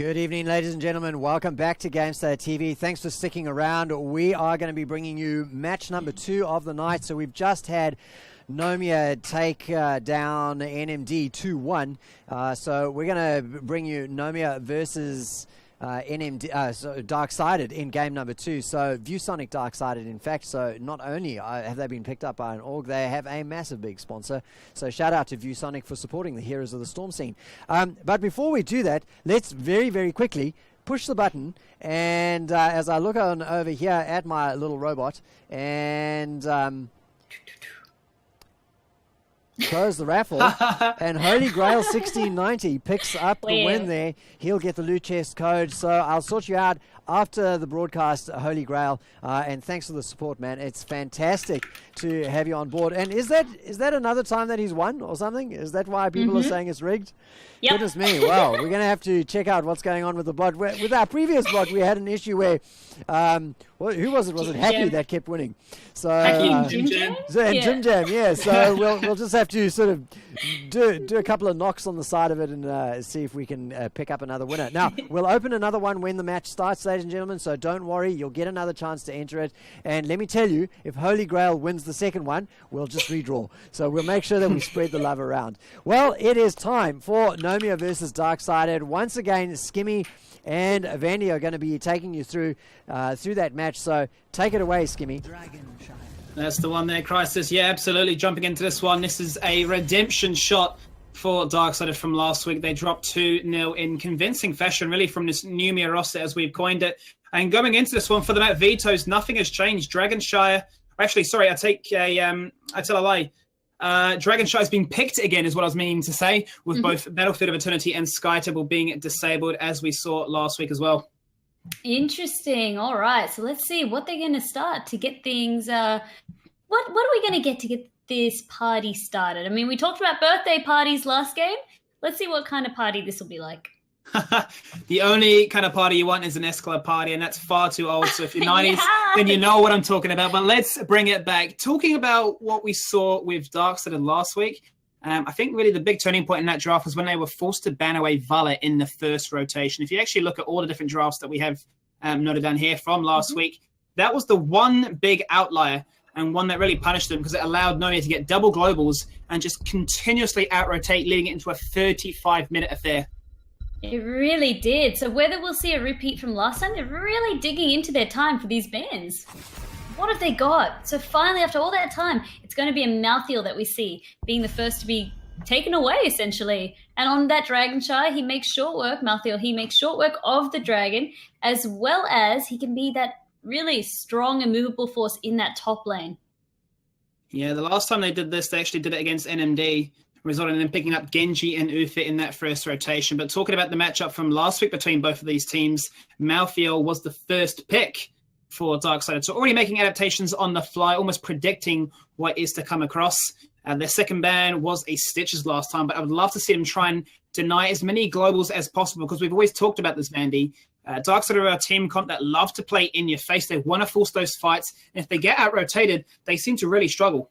Good evening, ladies and gentlemen. Welcome back to GameStar TV. Thanks for sticking around. We are going to be bringing you match number 2 of the night. So we've just had Nomia take down NMD 2-1. So we're going to bring you Nomia versus NMD, so Dark-Sided in game number 2. So ViewSonic Dark-Sided, in fact. So not only have they been picked up by an org, they have a massive big sponsor. So shout out to ViewSonic for supporting the Heroes of the Storm scene. But before we do that, let's very, very quickly push the button. And as I look on over here at my little robot and close the raffle, and Holy Grail 1690 picks up the win there. He'll get the loot chest code, so I'll sort you out after the broadcast, Holy Grail, and thanks for the support, man. It's fantastic to have you on board. And is that another time that he's won or something? Is that why people are saying it's rigged? Yep. Goodness me. Well, we're going to have to check out what's going on with the bot. With our previous bot, we had an issue where, who was it? Was it Happy that kept winning? So Hacky and Jim Jam. Jim Jam, yeah. So we'll just have to sort of do a couple of knocks on the side of it and see if we can pick up another winner. Now, we'll open another one when the match starts, ladies and gentlemen, so don't worry. You'll get another chance to enter it. And let me tell you, if Holy Grail wins the second one, we'll just redraw. So we'll make sure that we spread the love around. Well, it is time for Nomia versus Dark-Sided. Once again, Skimmy and Vandy are going to be taking you through that match. So take it away, Skimmy. That's the one there, Crisis. Yeah, absolutely. Jumping into this one. This is a redemption shot for Dark-Sided from last week. They dropped 2-0 in convincing fashion, really, from this Nomia roster, as we've coined it. And going into this one, for the map vetoes, nothing has changed. Dragonshire... Actually, sorry, I tell a lie. Dragonshire's been picked again, is what I was meaning to say, with both Battlefield of Eternity and Sky Table being disabled, as we saw last week as well. Interesting. All right. So let's see what they're going to start to get things. What are we going to get this party started? I mean, we talked about birthday parties last game. Let's see what kind of party this will be like. The only kind of party you want is an S-Club party, and that's far too old. So if you're 90s, then you know what I'm talking about. But let's bring it back. Talking about what we saw with Dark-Sided last week, I think really the big turning point in that draft was when they were forced to ban away Vala in the first rotation. If you actually look at all the different drafts that we have noted down here from last week, that was the one big outlier and one that really punished them because it allowed Nomia to get double globals and just continuously out-rotate, leading it into a 35-minute affair. It really did. So whether we'll see a repeat from last time, they're really digging into their time for these bans. What have they got? So finally, after all that time, it's going to be a Malthael that we see being the first to be taken away, essentially. And on that Dragonshire, he makes short work, Malthael, he makes short work of the dragon, as well as he can be that really strong and movable force in that top lane. Yeah, the last time they did this, they actually did it against NMD, resulting in them picking up Genji and Ufe in that first rotation. But talking about the matchup from last week between both of these teams, Malthael was the first pick for Dark-Sided. So already making adaptations on the fly, almost predicting what is to come across. Their second ban was a Stitches last time, but I would love to see them try and deny as many globals as possible, because we've always talked about this, Vandy. Dark-Sided are a team comp that love to play in your face. They want to force those fights. And if they get out-rotated, they seem to really struggle.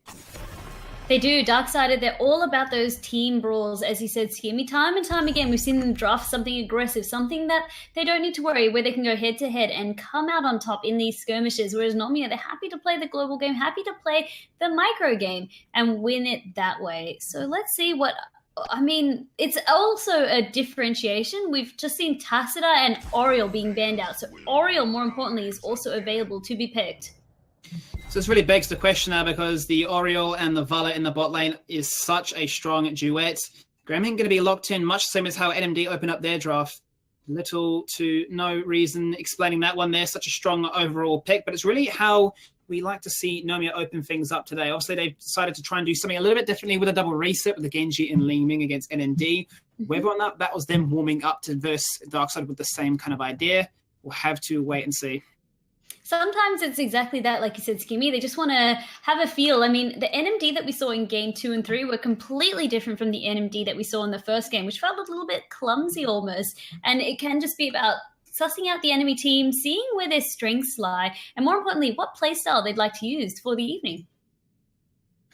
They do. Dark-Sided, they're all about those team brawls, as you said, Skimmy. Time and time again, we've seen them draft something aggressive, something that they don't need to worry, where they can go head-to-head and come out on top in these skirmishes, whereas Nomia, they're happy to play the global game, happy to play the micro game and win it that way. So let's see what... I mean, it's also a differentiation. We've just seen Tacita and Oriole being banned out. So Oriole, more importantly, is also available to be picked. So this really begs the question now, because the Oriole and the Vala in the bot lane is such a strong duet. Gremlin going to be locked in, much the same as how NMD opened up their draft. Little to no reason explaining that one there, such a strong overall pick. But it's really how we like to see Nomia open things up today. Obviously, they've decided to try and do something a little bit differently with a double reset with the Genji and Ling Ming against NMD. Whether or not that was them warming up to verse Dark-Sided with the same kind of idea, we'll have to wait and see. Sometimes it's exactly that, like you said, Skimmy. They just want to have a feel. I mean, the NMD that we saw in game 2 and 3 were completely different from the NMD that we saw in the first game, which felt a little bit clumsy almost. And it can just be about sussing out the enemy team, seeing where their strengths lie, and more importantly, what playstyle they'd like to use for the evening.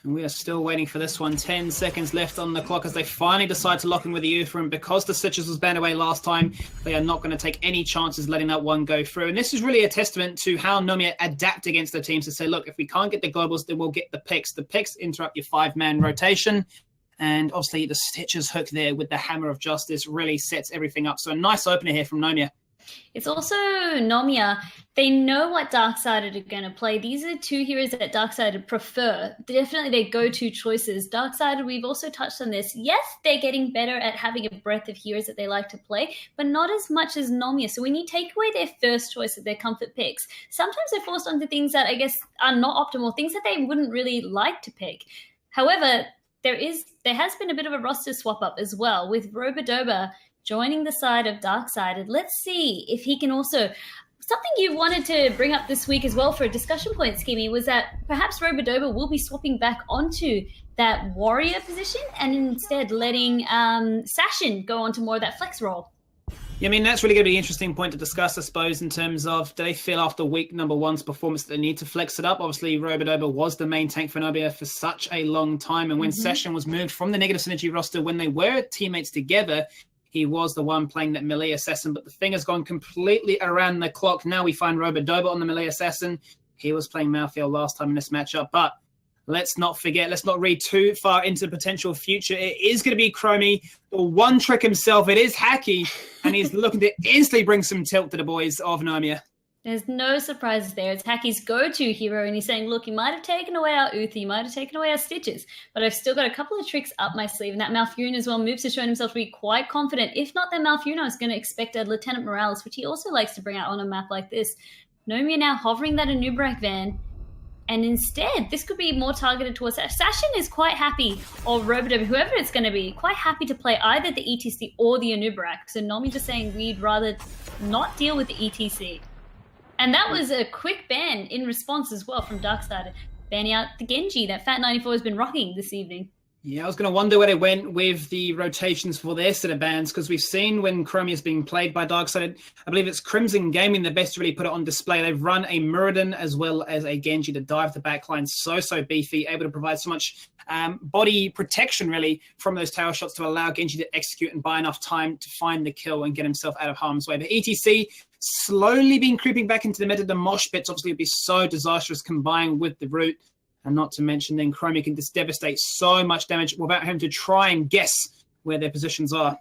And we are still waiting for this one. 10 seconds left on the clock as they finally decide to lock in with the Uther. And because the Stitches was banned away last time, they are not going to take any chances letting that one go through. And this is really a testament to how Nomia adapt against the teams to say, look, if we can't get the globals, then we'll get the picks. The picks interrupt your 5-man rotation. And obviously the Stitches hook there with the Hammer of Justice really sets everything up. So a nice opener here from Nomia. It's also Nomia. They know what Darksided are going to play. These are two heroes that Darksided prefer. Definitely their go-to choices. Darksided, we've also touched on this. Yes, they're getting better at having a breadth of heroes that they like to play, but not as much as Nomia. So when you take away their first choice of their comfort picks, sometimes they're forced onto things that I guess are not optimal, things that they wouldn't really like to pick. However, there has been a bit of a roster swap up as well with Robodoba joining the side of Darksided. Let's see if he can also... Something you wanted to bring up this week as well for a discussion point, Skimmy, was that perhaps Robodoba will be swapping back onto that warrior position and instead letting Sashin go onto more of that flex role. Yeah, I mean, that's really going to be an interesting point to discuss, I suppose, in terms of do they feel after week number one's performance that they need to flex it up? Obviously, Robodoba was the main tank for Nomia for such a long time. And when Sashin was moved from the negative synergy roster, when they were teammates together, he was the one playing that melee assassin, but the thing has gone completely around the clock. Now we find Robodoba on the melee assassin. He was playing Malthael last time in this matchup, but let's not forget, let's not read too far into the potential future. It is going to be Chromie, the one trick himself. It is Hacky, and he's looking to instantly bring some tilt to the boys of Nomia. There's no surprises there. It's Hacky's go-to hero, and he's saying, look, you might have taken away our Uther, you might have taken away our Stitches, but I've still got a couple of tricks up my sleeve, and that Malfurion as well moves has shown himself to be quite confident. If not that Malfurion, I was going to expect a Lieutenant Morales, which he also likes to bring out on a map like this. Nomia now hovering that Anubrak van, and instead, this could be more targeted towards Sashin is quite happy, or Robodoba, whoever it's going to be, quite happy to play either the ETC or the Anubrak. So Nomia just saying we'd rather not deal with the ETC. And that was a quick ban in response as well from Darksided, banning out the Genji that Fat 94 has been rocking this evening. Yeah, I was going to wonder where they went with the rotations for their set of bans, because we've seen when Chromie is being played by Darksided, I believe it's Crimson Gaming the best to really put it on display. They've run a Muradin as well as a Genji to dive the backline so beefy, able to provide so much body protection really from those tower shots to allow Genji to execute and buy enough time to find the kill and get himself out of harm's way. But ETC slowly been creeping back into the meta. The mosh pits obviously would be so disastrous combined with the root. And not to mention then Chromie can just devastate so much damage without having to try and guess where their positions are.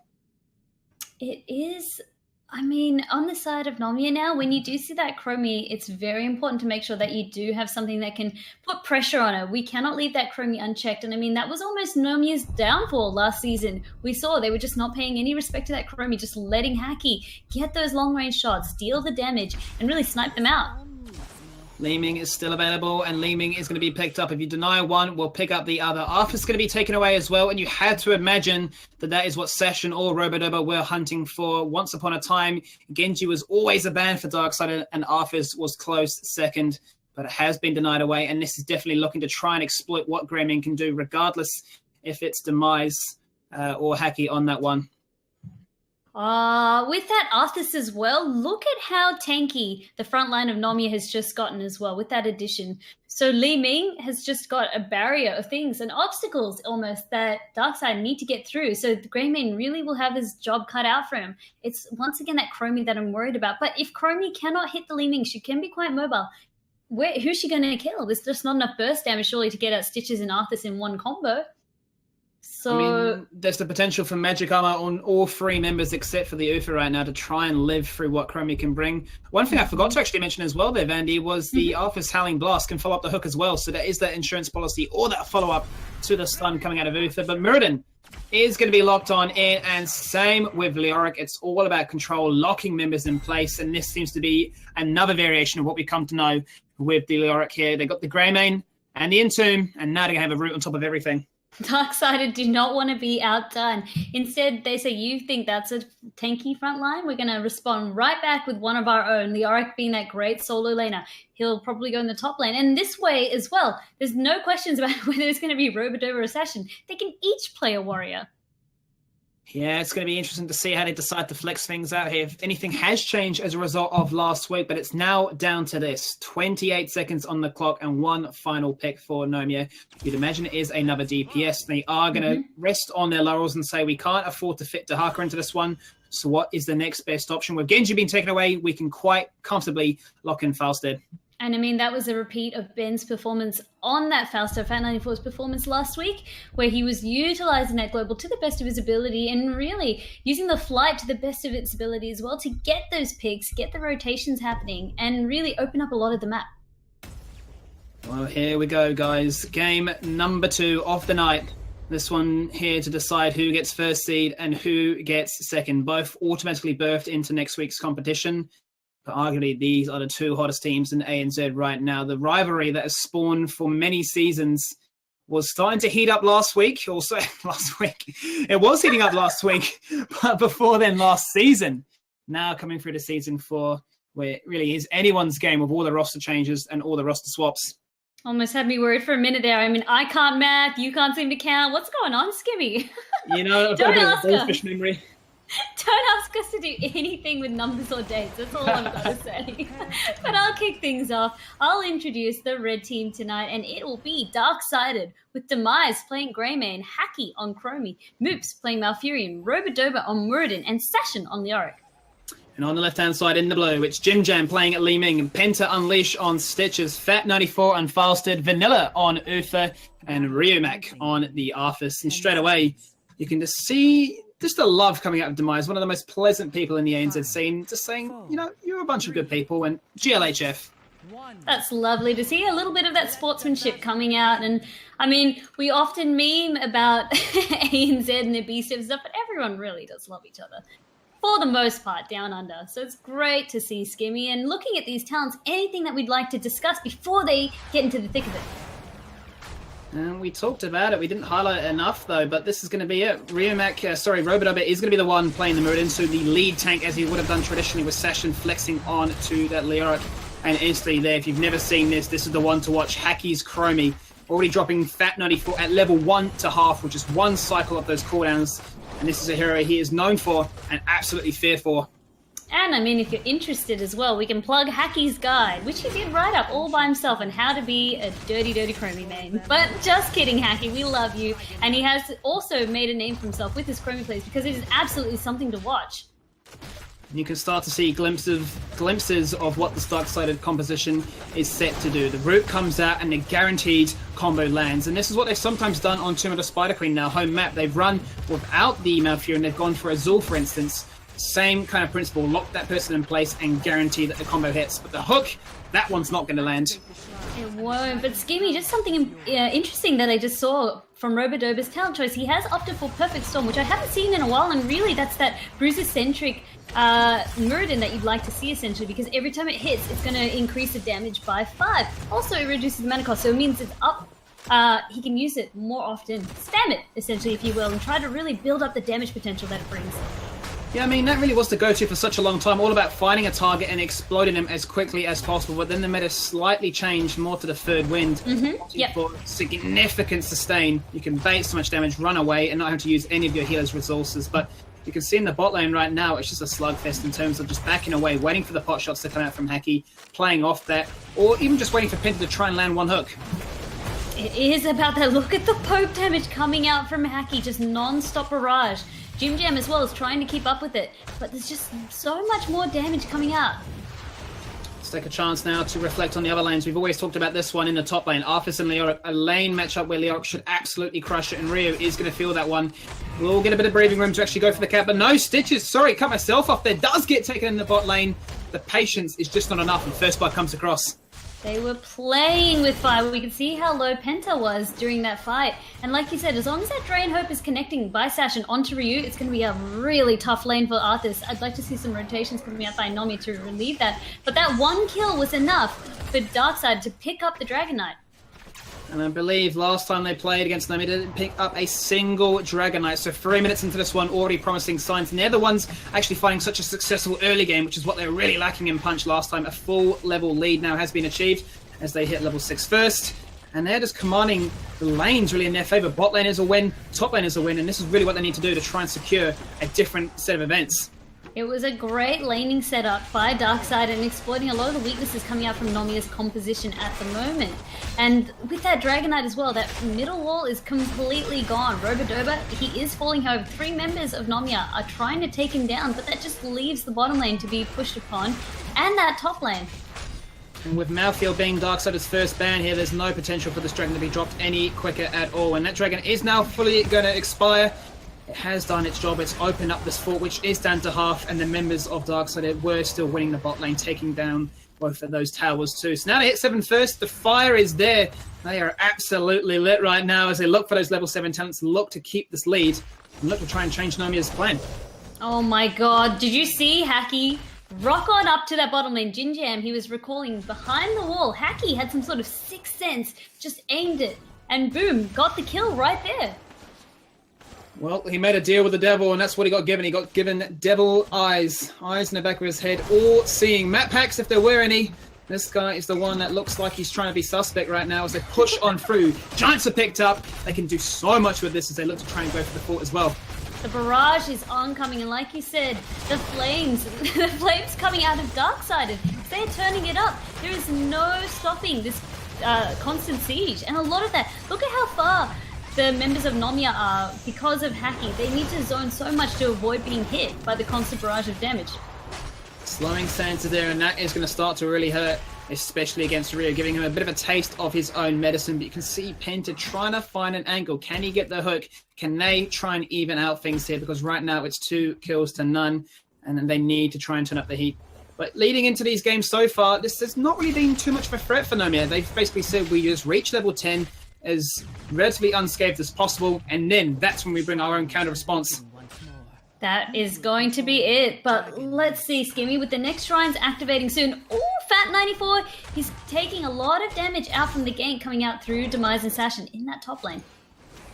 It is, I mean, on the side of Nomia now, when you do see that Chromie, it's very important to make sure that you do have something that can put pressure on her. We cannot leave that Chromie unchecked. And I mean, that was almost Nomia's downfall last season. We saw they were just not paying any respect to that Chromie, just letting Hacky get those long-range shots, deal the damage, and really snipe them out. Leeming is still available, and Leeming is going to be picked up. If you deny one, we'll pick up the other. Arthur's going to be taken away as well, and you had to imagine that that is what Sashin or Robodoba were hunting for. Once upon a time, Genji was always a ban for Darksided, and Arthur's was close second, but it has been denied away, and this is definitely looking to try and exploit what Greymane can do, regardless if it's Demise or Hacky on that one. With that Arthas as well, look at how tanky the front line of Nomia has just gotten as well with that addition. So Li Ming has just got a barrier of things and obstacles almost that Darkseid need to get through. So the Greymane really will have his job cut out for him. It's once again that Chromie that I'm worried about. But if Chromie cannot hit the Li Ming, she can be quite mobile. Who's she going to kill? There's just not enough burst damage surely to get out Stitches and Arthas in one combo. So, I mean, there's the potential for magic armor on all three members except for the Uther right now to try and live through what Chromie can bring. One thing I forgot to actually mention as well there, Vandy, was the Arthur's Howling Blast can follow up the hook as well. So there is that insurance policy or that follow-up to the stun coming out of Uther. But Muradin is going to be locked on in, and same with Leoric. It's all about control, locking members in place, and this seems to be another variation of what we come to know with the Leoric here. They got the Greymane and the Entomb, and now they're going to have a root on top of everything. Darksided do not want to be outdone. Instead, they say, you think that's a tanky front line? We're going to respond right back with one of our own. Leoric being that great solo laner. He'll probably go in the top lane. And this way as well, there's no questions about whether it's going to be Robodoba or Sashin. They can each play a warrior. Yeah, it's going to be interesting to see how they decide to flex things out here. If anything has changed as a result of last week, but it's now down to this. 28 seconds on the clock and one final pick for Nomia. You'd imagine it is another DPS. They are going to rest on their laurels and say, we can't afford to fit Dahaka into this one. So what is the next best option? With Genji being taken away, we can quite comfortably lock in Falstead. And I mean, that was a repeat of Ben's performance on that Fausto Fan 94's performance last week, where he was utilizing that global to the best of his ability and really using the flight to the best of its ability as well to get those picks, get the rotations happening, and really open up a lot of the map. Well, here we go, guys. Game number 2 of the night. This one here to decide who gets first seed and who gets second. Both automatically birthed into next week's competition. But arguably, these are the 2 hottest teams in ANZ right now. The rivalry that has spawned for many seasons was starting to heat up last week. Also, last week. It was heating up last week, but before then, last season. Now coming through to season 4, where it really is anyone's game with all the roster changes and all the roster swaps. Almost had me worried for a minute there. I mean, I can't math, you can't seem to count. What's going on, Skimmy? You know, I've got a bit of goldfish memory. Don't ask us to do anything with numbers or dates. That's all I've got to say. But I'll kick things off. I'll introduce the red team tonight, and it will be Dark-Sided with Demise playing Greymane, Hacky on Chromie, Moops playing Malfurion, Robodoba on Muradin, and Sashin on Leoric. And on the left-hand side in the blue, it's Jim Jam playing at Li Ming, and Penta Unleash on Stitches, Fat 94 on Falstead, Vanilla on Uther, and Ryumak on the Arthas. And straight away, you can just see just the love coming out of Demise, one of the most pleasant people in the ANZ scene, just saying, you know, you're a bunch of good people, and GLHF. That's lovely to see. A little bit of that sportsmanship coming out. And, I mean, we often meme about ANZ and their beast and stuff, but everyone really does love each other. For the most part, down under. So it's great to see Skimmy. And looking at these talents, anything that we'd like to discuss before they get into the thick of it? And we talked about it. We didn't highlight it enough, though, but this is going to be it. Robodoba is going to be the one playing the Muradin, so the lead tank, as he would have done traditionally with Sashin, flexing on to that Leoric. And instantly there, if you've never seen this, this is the one to watch. Hacky's Chromie, already dropping Fat 94 at level 1 to half, which is one cycle of those cooldowns. And this is a hero he is known for and absolutely feared for. And I mean, if you're interested as well, we can plug Hacky's guide, which he did write up all by himself on how to be a dirty, dirty Chromie main. But just kidding, Hacky, we love you. And he has also made a name for himself with his Chromie plays because it is absolutely something to watch. You can start to see glimpses of what the Dark-Sided composition is set to do. The root comes out and the guaranteed combo lands. And this is what they've sometimes done on Tomb of the Spider Queen, now home map. They've run without the Malfurion, they've gone for Azul, for instance. Same kind of principle, lock that person in place and guarantee that the combo hits. But the hook, that one's not going to land. It won't, but Skimmy, just something interesting that I just saw from Robodoba's talent choice. He has opted for Perfect Storm, which I haven't seen in a while, and really that's that bruiser-centric Muradin that you'd like to see, essentially, because every time it hits, it's going to increase the damage by 5. Also, it reduces the mana cost, so it means it's up. He can use it more often. Spam it, essentially, if you will, and try to really build up the damage potential that it brings. Yeah, I mean, that really was the go-to for such a long time, all about finding a target and exploding them as quickly as possible, but then the meta slightly changed more to the third wind. For significant sustain, you can bait so much damage, run away, and not have to use any of your healer's resources, but you can see in the bot lane right now, it's just a slugfest in terms of just backing away, waiting for the pot shots to come out from Hacky, playing off that, or even just waiting for Penta to try and land one hook. It is about that. Look at the poke damage coming out from Hacky, just non-stop barrage. Jim Jam as well is trying to keep up with it, but there's just so much more damage coming out. Let's take a chance now to reflect on the other lanes. We've always talked about this one in the top lane. Arthas and Leoric, a lane matchup where Leoric should absolutely crush it, and Ryu is going to feel that one. We'll get a bit of breathing room to actually go for the cap, but no, Stitches, sorry, cut myself off there, does get taken in the bot lane. The patience is just not enough, and first blood comes across. They were playing with fire. We could see how low Penta was during that fight. And like you said, as long as that Drain Hope is connecting by Sashin onto Ryu, it's going to be a really tough lane for Arthas. I'd like to see some rotations coming out by Nomia to relieve that. But that one kill was enough for Dark-Side to pick up the Dragon Knight. And I believe last time they played against them, they didn't pick up a single Dragon Knight. So 3 minutes into this one, already promising signs. And they're the ones actually finding such a successful early game, which is what they were really lacking in Punch last time. A full level lead now has been achieved as they hit level 6 first. and they're just commanding the lanes really in their favor. Bot lane is a win, top lane is a win, and this is really what they need to do to try and secure a different set of events. It was a great laning setup by Darkseid and exploiting a lot of the weaknesses coming out from Nomia's composition at the moment. And with that Dragonite as well, that middle wall is completely gone. Robodoba, he is falling. However, 3 members of Nomia are trying to take him down, but that just leaves the bottom lane to be pushed upon, and that top lane. And with Malfield being Darkseid's first ban here, there's no potential for this dragon to be dropped any quicker at all. And that dragon is now fully going to expire. It has done its job. It's opened up this fort, which is down to half, and the members of Darkseid were still winning the bot lane, taking down both of those towers too. So now they hit 7 first. The fire is there. They are absolutely lit right now as they look for those level 7 talents, look to keep this lead, and look to try and change Nomia's plan. Oh my god, did you see Hacky rock on up to that bottom lane? Jinjam, he was recalling behind the wall. Hacky had some sort of sixth sense, just aimed it, and boom, got the kill right there. Well, he made a deal with the devil, and that's what he got given. He got given devil eyes. Eyes in the back of his head, all seeing. Map packs, if there were any. This guy is the one that looks like he's trying to be suspect right now as they push on through. Giants are picked up. They can do so much with this as they look to try and go for the fort as well. The barrage is oncoming, and like you said, the flames coming out of Darkseid, they're turning it up. There is no stopping this constant siege, and a lot of that. Look at how far the members of Nomia are because of Hacky. They need to zone so much to avoid being hit by the constant barrage of damage. Slowing Santa there, and that is going to start to really hurt, especially against Rio, giving him a bit of a taste of his own medicine. But you can see Penta trying to find an angle. Can he get the hook? Can they try and even out things here? Because right now it's 2 kills to none, and then they need to try and turn up the heat. But leading into these games so far, this has not really been too much of a threat for Nomia. They've basically said we just reach level 10 as relatively unscathed as possible, and then that's when we bring our own counter response. That is going to be it, but let's see, Skimmy, with the next shrines activating soon. Oh, Fat94, he's taking a lot of damage out from the gank coming out through Demise and Sashin in that top lane.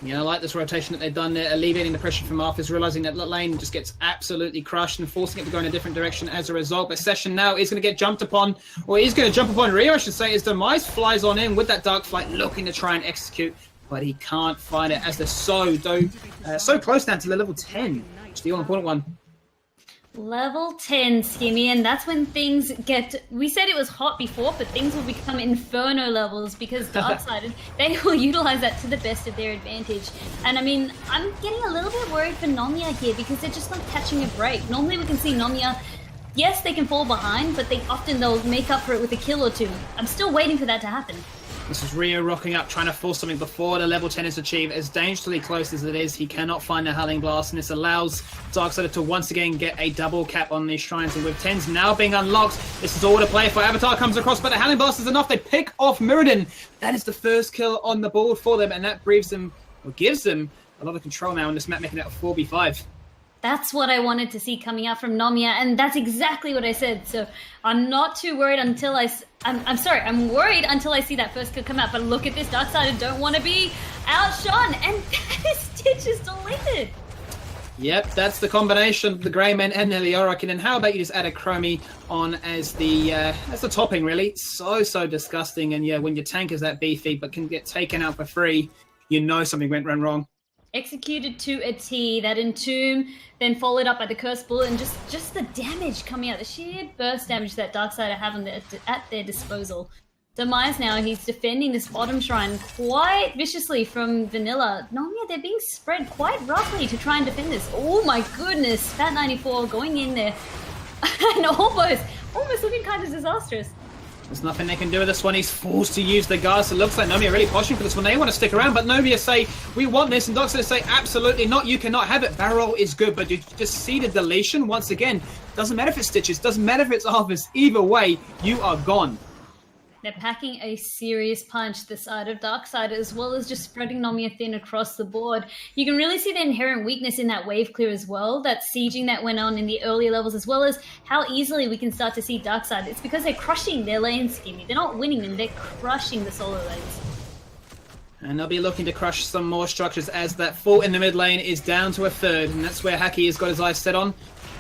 Yeah, I like this rotation that they've done there, alleviating the pressure from Arthas, realizing that lane just gets absolutely crushed and forcing it to go in a different direction as a result. But Session now is going to get jumped upon, or he's going to jump upon Rio, I should say, as Demise flies on in with that Dark Flight, looking to try and execute, but he can't find it as they're so close now to the level 10, which is the all-important one. Level 10, Skimmy, and that's when things get... We said it was hot before, but things will become inferno levels because Darkseid, they will utilize that to the best of their advantage. And I mean, I'm getting a little bit worried for Nomia here because they're just not catching a break. Normally we can see Nomia, yes, they can fall behind, but they'll make up for it with a kill or two. I'm still waiting for that to happen. This is Rio rocking up, trying to force something before the level 10 is achieved. As dangerously close as it is, he cannot find the Howling Blast, and this allows Darkseid to once again get a double cap on these shrines. And with 10s now being unlocked, this is all to play for. Avatar comes across, but the Howling Blast is enough. They pick off Mirrodin. That is the first kill on the board for them, and that gives them a lot of control now on this map, making it a 4v5. That's what I wanted to see coming out from Nomia, and that's exactly what I said. So I'm not too worried until I'm worried until I see that first kill come out. But look at this, Darkseid, I don't want to be outshone, and this Stitch is deleted. Yep, that's the combination of the Greymen and the Leoric. And how about you just add a Chromie on as the topping, really? So disgusting. And yeah, when your tank is that beefy but can get taken out for free, you know something went wrong. Executed to a T, that Entomb, then followed up by the Cursed Bullet, and just the damage coming out, the sheer burst damage that Darkseid have at their disposal. Demise now, he's defending this bottom shrine quite viciously from Vanilla. Nomia, they're being spread quite roughly to try and defend this. Oh my goodness, Fat94 going in there, and almost looking kind of disastrous. There's nothing they can do with this one. He's forced to use the guards. It looks like Nomia are really pushing for this one. They want to stick around, but Nomia say, we want this. And Darkseid say, absolutely not. You cannot have it. Barrel is good, but you just see the deletion once again. Doesn't matter if it's Stitches. Doesn't matter if it's Arthas. Either way, you are gone. They're packing a serious punch this side of Darkseid, as well as just spreading Nomia thin across the board. You can really see the inherent weakness in that wave clear as well, that sieging that went on in the earlier levels, as well as how easily we can start to see Darkseid. It's because they're crushing their lane, Skimmy. They're not winning them, they're crushing the solo lanes. And they'll be looking to crush some more structures as that fort in the mid lane is down to a third. And that's where Hacky has got his eyes set on,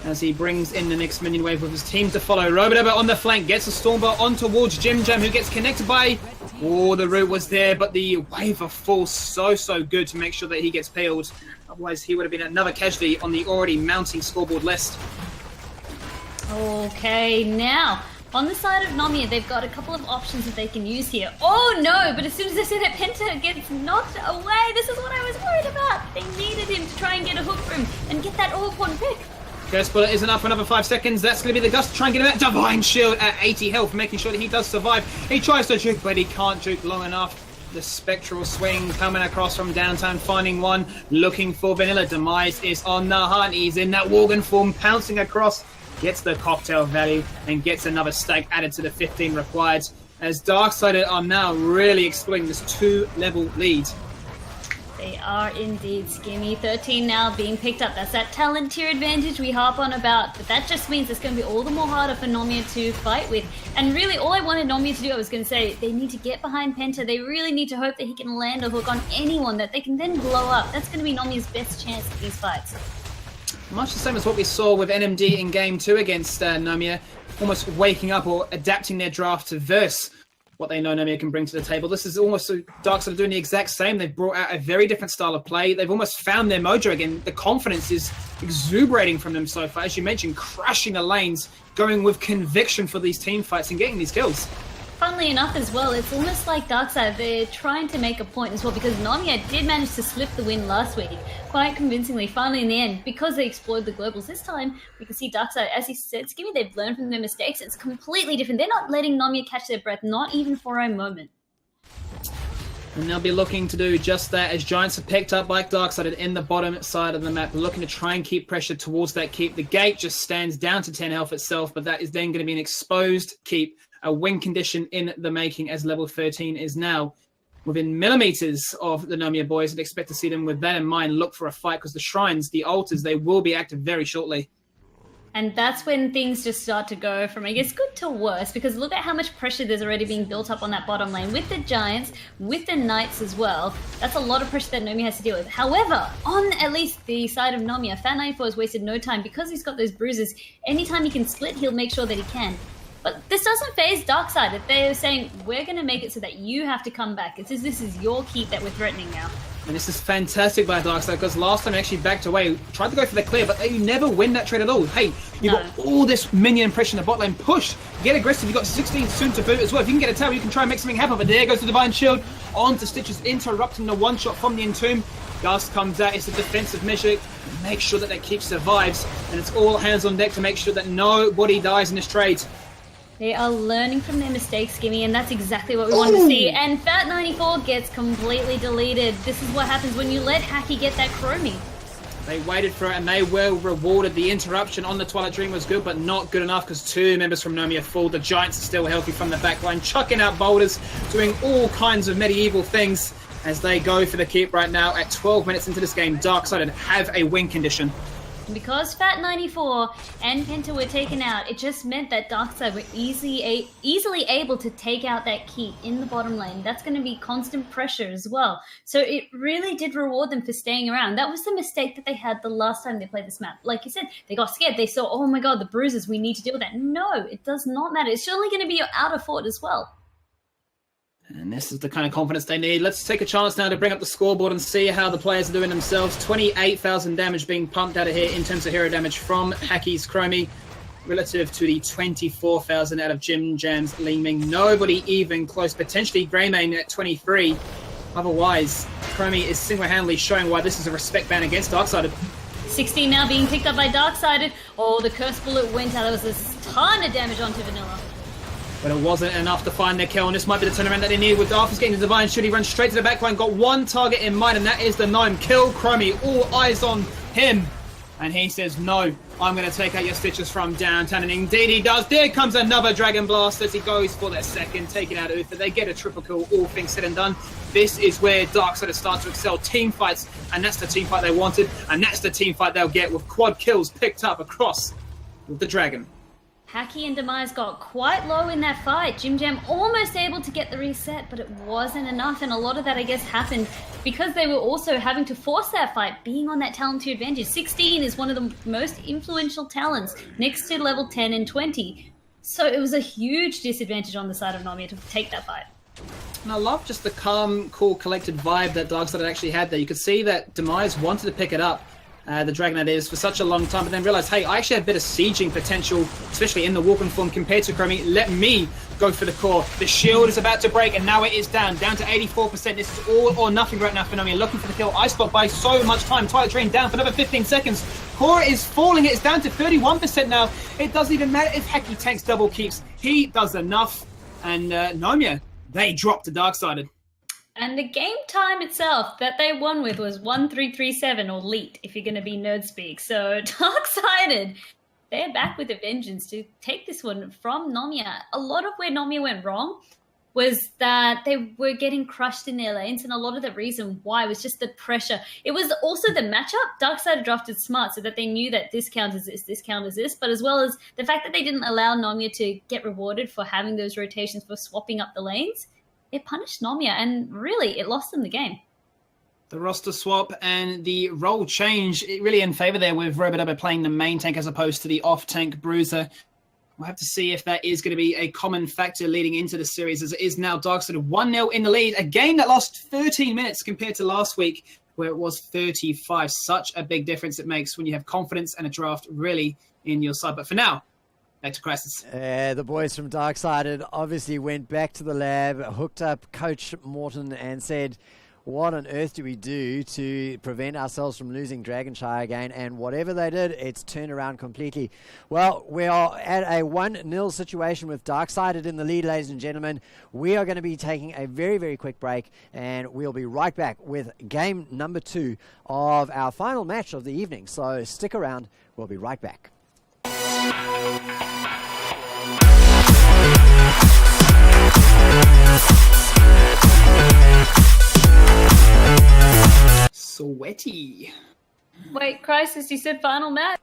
as he brings in the next minion wave with his team to follow. Robodoba on the flank gets a Stormbolt on towards Jim Jam, who gets connected by Oh, the root was there, but the wave of force so good to make sure that he gets peeled. Otherwise, he would have been another casualty on the already mounting scoreboard list. Okay, now, on the side of Nomia, they've got a couple of options that they can use here. Oh no, but as soon as they see that Penta gets knocked away, this is what I was worried about. They needed him to try and get a hook for him and get that all-important pick. Curse Bullet is enough for another 5 seconds. That's going to be the gust to try and get him out. Divine Shield at 80 health, making sure that he does survive. He tries to juke, but he can't juke long enough. The Spectral Swing coming across from downtown, finding one, looking for Vanilla. Demise is on the hunt. He's in that Worgen form, pouncing across. Gets the cocktail value and gets another stake added to the 15 required. As Darksided are now really exploiting this 2-level lead. They are indeed, Skimmy. 13 now being picked up. That's that talent tier advantage we harp on about, but that just means it's going to be all the more harder for Nomia to fight with. And really, all I wanted Nomia to do, I was going to say, they need to get behind Penta. They really need to hope that he can land a hook on anyone that they can then blow up. That's going to be Nomia's best chance at these fights. Much the same as what we saw with NMD in Game 2 against Nomia, almost waking up or adapting their draft to verse what they know Nomia can bring to the table. This is almost Darksiders doing the exact same. They've brought out a very different style of play. They've almost found their mojo again. The confidence is exuberating from them so far. As you mentioned, crashing the lanes, going with conviction for these team fights and getting these kills. Funnily enough as well, it's almost like Darkseid, they're trying to make a point as well, because Nomia did manage to slip the win last week quite convincingly, finally in the end, because they explored the globals this time. We can see Darkseid, as he said, Skimmy, they've learned from their mistakes. It's completely different. They're not letting Nomia catch their breath, not even for a moment. And they'll be looking to do just that as Giants are picked up by Darksided in the bottom side of the map, looking to try and keep pressure towards that keep. The gate just stands down to 10 health itself, but that is then going to be an exposed keep. A win condition in the making, as level 13 is now within millimeters of the Nomia boys. I'd expect to see them with that in mind look for a fight, because the shrines, the altars, they will be active very shortly. And that's when things just start to go from, I guess, good to worse, because look at how much pressure there's already being built up on that bottom lane with the Giants, with the Knights as well. That's a lot of pressure that Nomia has to deal with. However, on at least the side of Nomia, Fat94 has wasted no time because he's got those bruises. Anytime he can split, he'll make sure that he can. But this doesn't phase Darkseid. They're saying, we're going to make it so that you have to come back. This is your keep that we're threatening now. And this is fantastic by Darkseid, because last time they actually backed away, tried to go for the clear, but they never win that trade at all. Hey, you've got all this minion pressure in the bot lane. Push, get aggressive. You've got 16 soon to boot as well. If you can get a tower, you can try and make something happen. But there goes the Divine Shield onto Stitches, interrupting the one-shot from the Entomb. Gust comes out. It's a defensive measure. Make sure that keep survives. And it's all hands on deck to make sure that nobody dies in this trade. They are learning from their mistakes, Skimmy, and that's exactly what we want to see. And Fat94 gets completely deleted. This is what happens when you let Hacky get that Chromie. They waited for it, and they were rewarded. The interruption on the Twilight Dream was good, but not good enough, because 2 members from Nomia fall. The Giants are still healthy from the backline, chucking out boulders, doing all kinds of medieval things as they go for the keep right now. At 12 minutes into this game, Darksided have a win condition. Because Fat94 and Penta were taken out, it just meant that Darkseid were easily able to take out that keep in the bottom lane. That's going to be constant pressure as well. So it really did reward them for staying around. That was the mistake that they had the last time they played this map. Like you said, they got scared. They saw, oh my god, the bruises, we need to deal with that. No, it does not matter. It's surely going to be your outer fort as well. And this is the kind of confidence they need. Let's take a chance now to bring up the scoreboard and see how the players are doing themselves. 28,000 damage being pumped out of here in terms of hero damage from Hacky's Chromie, relative to the 24,000 out of Jim Jam's Ling Ming. Nobody even close. Potentially Greymane at 23. Otherwise, Chromie is single-handedly showing why this is a respect ban against Darksided. 16 now being picked up by Darksided. Oh, the Curse Bullet went out. There was a ton of damage onto Vanilla. But it wasn't enough to find their kill, and this might be the turnaround that they need. With Darthus getting the Divine Shield, he runs straight to the backline, got one target in mind, and that is the Gnome. Kill Chromie, all eyes on him. And he says, no, I'm going to take out your Stitches from downtown. And indeed he does. There comes another Dragon Blast as he goes for their second, taking out Uther. They get a triple kill, all things said and done. This is where Darksiders start to excel. Team fights, and that's the team fight they wanted, and that's the team fight they'll get with quad kills picked up across with the Dragon. Hacky and Demise got quite low in that fight. Jim Jam almost able to get the reset, but it wasn't enough, and a lot of that, I guess, happened because they were also having to force that fight, being on that talent tier advantage. 16 is one of the most influential talents, next to level 10 and 20. So it was a huge disadvantage on the side of Nomia to take that fight. And I love just the calm, cool, collected vibe that Darksided actually had there. You could see that Demise wanted to pick it up, the Dragon that is, for such a long time, but then realized, hey, I actually have a bit of sieging potential, especially in the walk-in form compared to Chromie. Let me go for the core. The shield is about to break, and now it is down to 84%. This is all or nothing right now for Nomia. Looking for the kill. Ice Block by so much time. Twilight Drain down for another 15 seconds. Core is falling. It's down to 31% now. It doesn't even matter if Heki tanks double keeps. He does enough. And Nomia, they dropped to Darksided. And the game time itself that they won with was 1337 or leet, if you're going to be nerd speak. So Darksided, they're back with a vengeance to take this one from Nomia. A lot of where Nomia went wrong was that they were getting crushed in their lanes, and a lot of the reason why was just the pressure. It was also the matchup. Darksided drafted smart so that they knew that this counters this counters this, but as well as the fact that they didn't allow Nomia to get rewarded for having those rotations, for swapping up the lanes. It punished Nomia, and really, it lost them the game. The roster swap and the role change, it really in favor there with Robodubba playing the main tank as opposed to the off-tank Bruiser. We'll have to see if that is going to be a common factor leading into the series, as it is now Darksided 1-0 in the lead. A game that lost 13 minutes compared to last week, where it was 35. Such a big difference it makes when you have confidence and a draft really in your side. But for now, back to Crisis. The boys from Darksided obviously went back to the lab, hooked up Coach Morton and said, what on earth do we do to prevent ourselves from losing Dragonshire again? And whatever they did, it's turned around completely. Well, we are at a 1-0 situation with Darksided in the lead, ladies and gentlemen. We are going to be taking a very, very quick break, and we'll be right back with game number 2 of our final match of the evening. So stick around. We'll be right back. Sweaty. Wait, Crisis, you said final match?